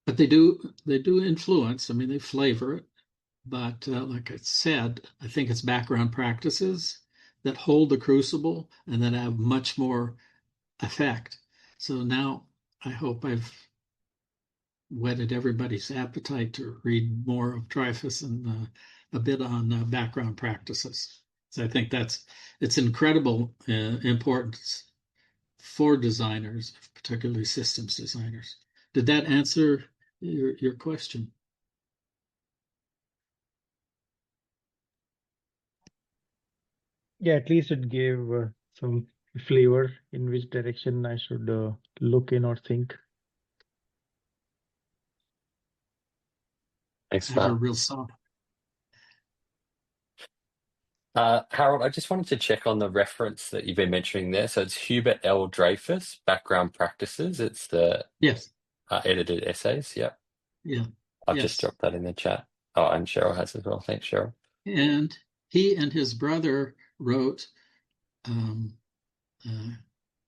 But they do influence. They flavor it. But like I said, I think it's background practices that hold the crucible and that have much more effect. So now I hope I've whetted everybody's appetite to read more of Dreyfus and a bit on background practices. So I think it's incredible importance for designers, particularly systems designers. Did that answer your question? Yeah, at least it gave some flavor in which direction I should look in or think. Thanks, I have a real soft. Harold, I just wanted to check on the reference that you've been mentioning there. So it's Hubert L. Dreyfus, Background Practices. It's the edited essays. Yeah. Yeah. I've just dropped that in the chat. Oh, and Cheryl has as well. Thanks, Cheryl. And he and his brother wrote a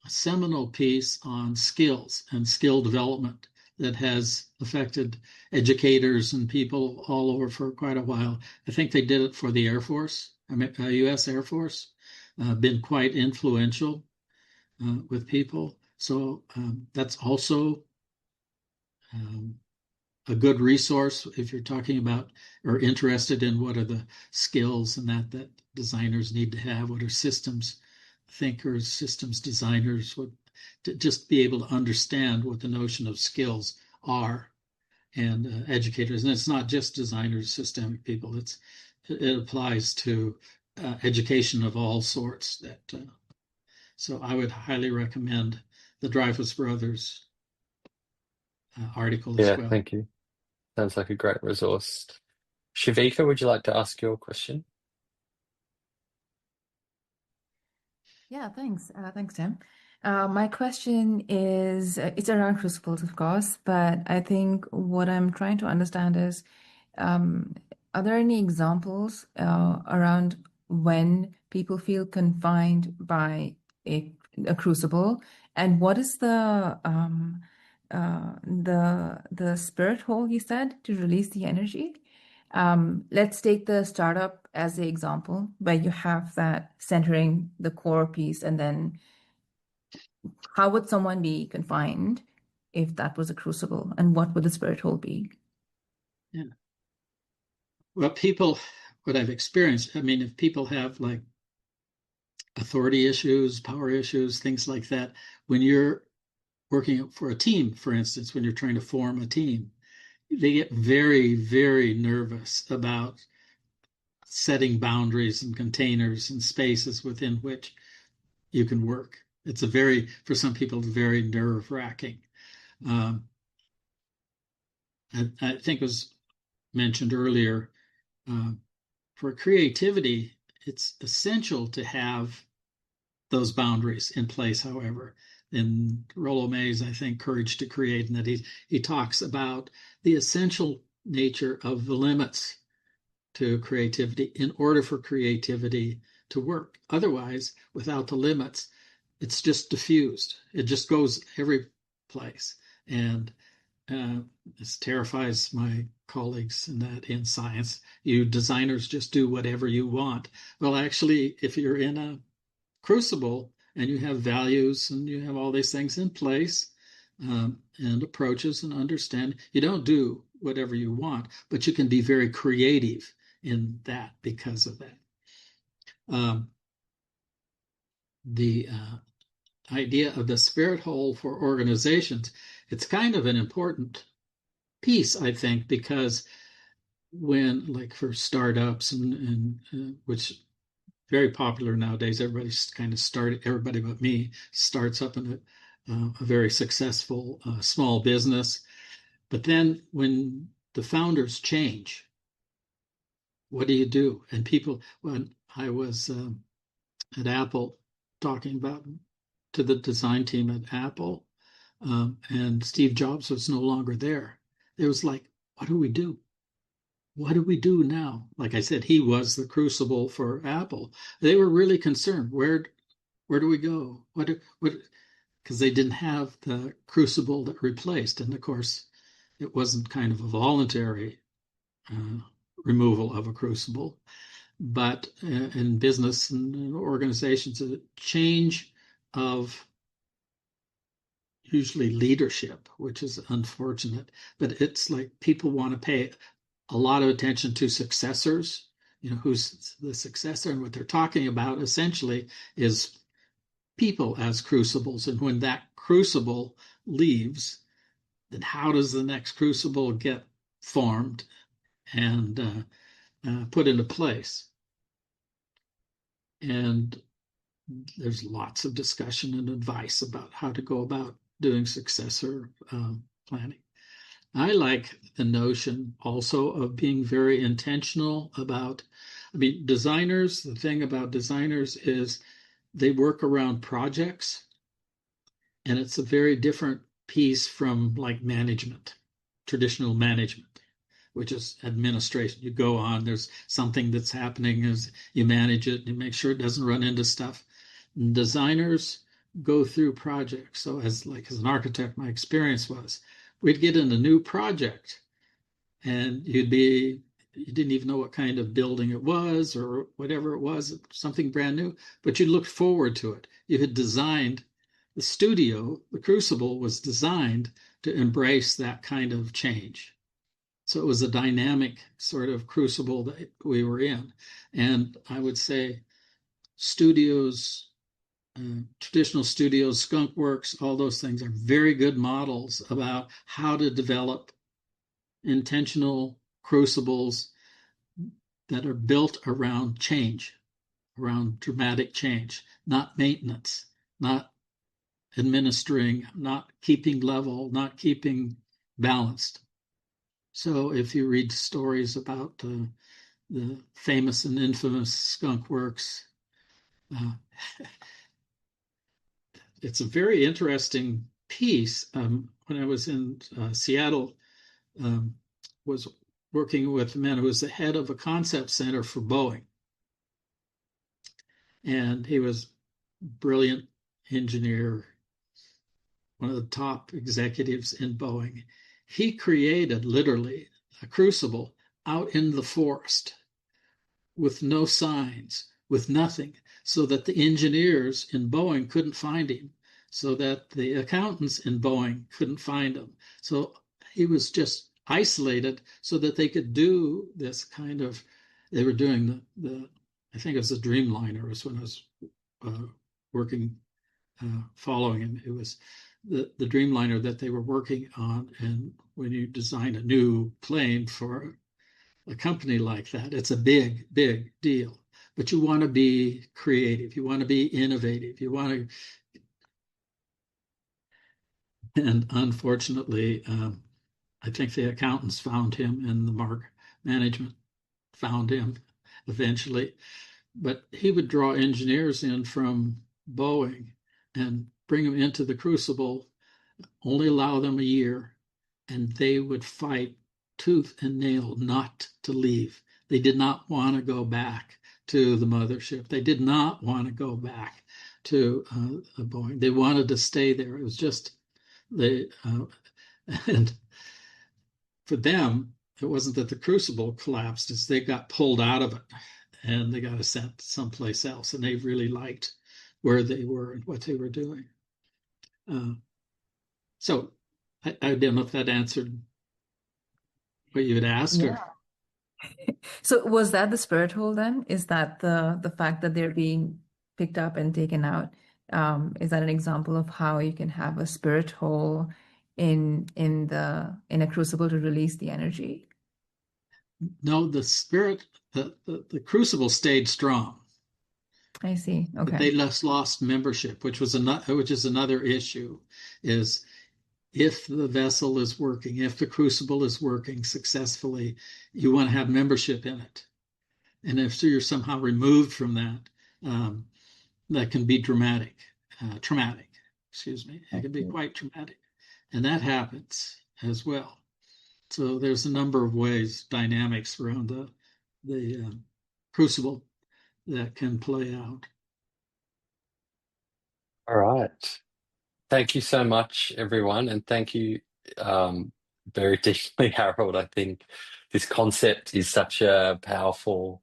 seminal piece on skills and skill development that has affected educators and people all over for quite a while. I think they did it for the Air Force, U.S. Air Force, been quite influential with people. So that's also a good resource if you're talking about or interested in what are the skills and that designers need to have, what are systems thinkers, systems designers would to just be able to understand what the notion of skills are, and educators. And it's not just designers, systemic people. It applies to education of all sorts. So I would highly recommend the Dreyfus Brothers article as Yeah, well. thank you. Sounds like a great resource. Shavika, would you like to ask your question? Yeah, thanks. Thanks, Tim. My question is, it's around crucibles, of course, but I think what I'm trying to understand is, are there any examples around when people feel confined by a crucible, and what is the spirit hole you said to release the energy? Let's take the startup as the example, where you have that centering the core piece, and then how would someone be confined if that was a crucible, and what would the spirit hole be? Yeah. Well, what I've experienced, I mean, if people have like authority issues, power issues, things like that, when you're working for a team, for instance, when you're trying to form a team, they get very, very nervous about setting boundaries and containers and spaces within which you can work. It's for some people, very nerve-wracking. I think it was mentioned earlier, for creativity, it's essential to have those boundaries in place, however. In Rollo May's, I think, Courage to Create, and that he talks about the essential nature of the limits to creativity in order for creativity to work. Otherwise, without the limits, it's just diffused. It just goes every place. And this terrifies my colleagues in science. You designers just do whatever you want. Well, actually, if you're in a crucible and you have values and you have all these things in place, and approaches and understand, you don't do whatever you want, but you can be very creative in that because of that. The idea of the spirit hole for organizations, it's kind of an important piece, I think, because when, like for startups and which very popular nowadays, everybody's kind of everybody but me starts up in a very successful small business. But then when the founders change, what do you do? And people, when I was at Apple talking about to the design team at Apple, and Steve Jobs was no longer there, it was like, what do we do? What do we do now? Like I said, he was the crucible for Apple. They were really concerned. Where do we go? What? Because they didn't have the crucible that replaced. And of course, it wasn't kind of a voluntary removal of a crucible. But in business and organizations, a change of usually leadership, which is unfortunate. But it's like people want to pay a lot of attention to successors, who's the successor, and what they're talking about essentially is people as crucibles. And when that crucible leaves, then how does the next crucible get formed and put into place? And there's lots of discussion and advice about how to go about doing successor planning. I like the notion also of being very intentional about, designers, the thing about designers is they work around projects, and it's a very different piece from like management, traditional management, which is administration. You go on, there's something that's happening, as you manage it, you make sure it doesn't run into stuff. And designers go through projects. So as an architect, my experience was, we'd get in a new project, and you didn't even know what kind of building it was or whatever it was, something brand new, but you looked forward to it. You had designed the studio, the Crucible was designed to embrace that kind of change. So it was a dynamic sort of crucible that we were in. And I would say studios, traditional studios, skunk works, all those things are very good models about how to develop intentional crucibles that are built around change, around dramatic change, not maintenance, not administering, not keeping level, not keeping balanced. So if you read stories about the famous and infamous skunk works, it's a very interesting piece. When I was in Seattle, was working with a man who was the head of a concept center for Boeing. And he was a brilliant engineer, one of the top executives in Boeing. He created literally a crucible out in the forest with no signs, with nothing, so that the engineers in Boeing couldn't find him, so that the accountants in Boeing couldn't find him. So he was just isolated so that they could do this kind of, they were doing the I think it was the Dreamliner was when I was working, following him. It was the Dreamliner that they were working on. And when you design a new plane for a company like that, it's a big, big deal. But you want to be creative. You want to be innovative. You want to, and unfortunately, I think the accountants found him and the management found him eventually. But he would draw engineers in from Boeing and bring them into the Crucible, only allow them a year, and they would fight tooth and nail not to leave. They did not want to go back to the mothership. They did not want to go back to Boeing. They wanted to stay there. It was just, and for them, it wasn't that the Crucible collapsed, it's they got pulled out of it and they got sent someplace else, and they really liked where they were and what they were doing. So I don't know if that answered what you had asked. Yeah. So was that the spirit hole then? Is that the fact that they're being picked up and taken out? Is that an example of how you can have a spirit hole in a crucible to release the energy? No, the spirit, the crucible stayed strong. I see. Okay. But they lost membership, which is another issue. Is if the vessel is working, if the crucible is working successfully, you want to have membership in it. And if you're somehow removed from that, that can be traumatic. Excuse me. It can be quite traumatic, and that happens as well. So there's a number of ways, dynamics around the crucible that can play out. All right. Thank you so much, everyone. And thank you very deeply, Harold. I think this concept is such a powerful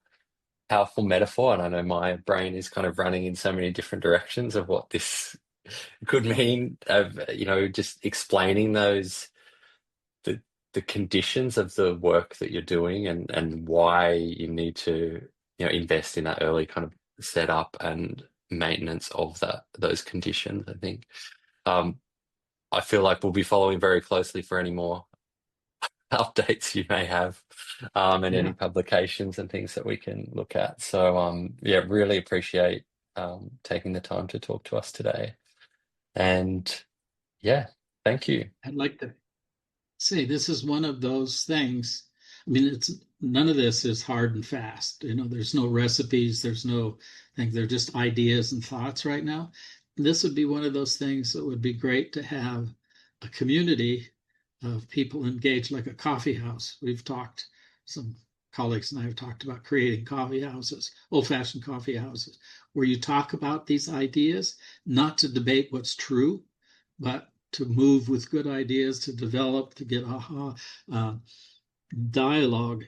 metaphor. And I know my brain is kind of running in so many different directions of what this could mean of, just explaining the conditions of the work that you're doing and why you need to, invest in that early kind of setup and maintenance of those conditions. I think I feel like we'll be following very closely for any more updates you may have, and any publications and things that we can look at. So really appreciate taking the time to talk to us today. And thank you. I'd like to say this is one of those things. I mean, none of this is hard and fast. There's no recipes, there's no things. They're just ideas and thoughts right now. This would be one of those things that would be great to have a community of people engaged, like a coffee house. Some colleagues and I have talked about creating coffee houses, old-fashioned coffee houses, where you talk about these ideas, not to debate what's true, but to move with good ideas, to develop, to get aha. Dialogue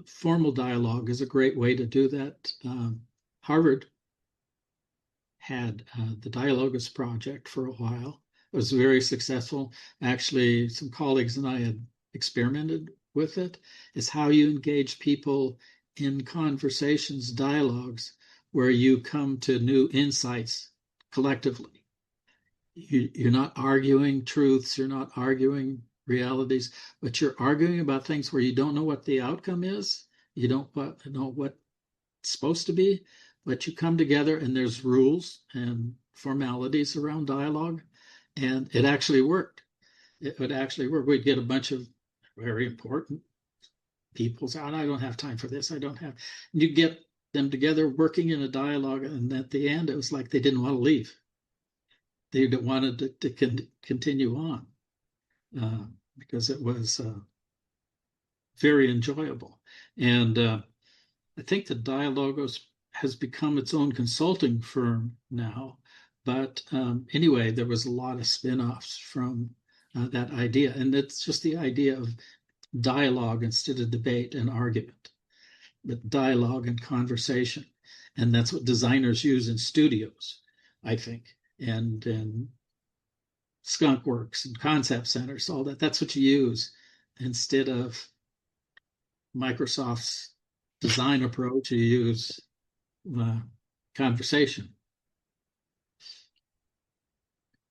formal dialogue is a great way to do that. Harvard had the Dialogus project for a while. It was very successful. Actually, some colleagues and I had experimented with it. It's how you engage people in conversations, dialogues, where you come to new insights collectively. You're not arguing truths, you're not arguing realities, but you're arguing about things where you don't know what the outcome is. You don't know what it's supposed to be, but you come together and there's rules and formalities around dialogue, and it actually worked. It would actually work. We'd get a bunch of very important people say, I don't have time for this. I don't have. And you get them together working in a dialogue, and at the end, it was like they didn't want to leave. They wanted to continue on because it was very enjoyable. And I think the Dialogos has become its own consulting firm now. But anyway, there was a lot of spin-offs from that idea. And it's just the idea of dialogue instead of debate and argument, but dialogue and conversation. And that's what designers use in studios, I think, and skunk works and concept centers, all that. That's what you use instead of Microsoft's design approach. You use conversation.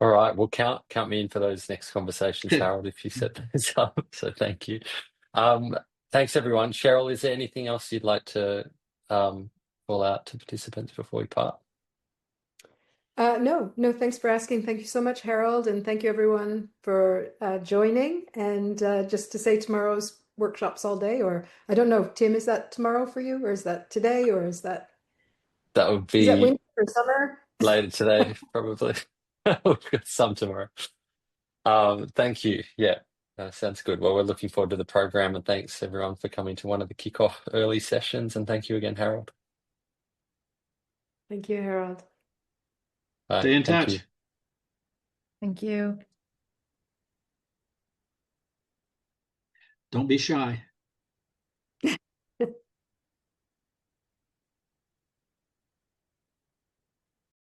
All right, well, count me in for those next conversations, Harold, if you set those up. So thank you. Thanks, everyone. Cheryl, is there anything else you'd like to call out to participants before we part? No, thanks for asking. Thank you so much, Harold, and thank you everyone for joining. And just to say, tomorrow's workshops all day, or I don't know, Tim, is that tomorrow for you, or is that today, or is that? That would be is that winter or summer? Later today, probably. We've got some tomorrow. Thank you. Yeah, sounds good. Well, we're looking forward to the program, and thanks everyone for coming to one of the kickoff early sessions. And thank you again, Harold. Thank you, Harold. Stay in touch. You. Thank you. Don't be shy.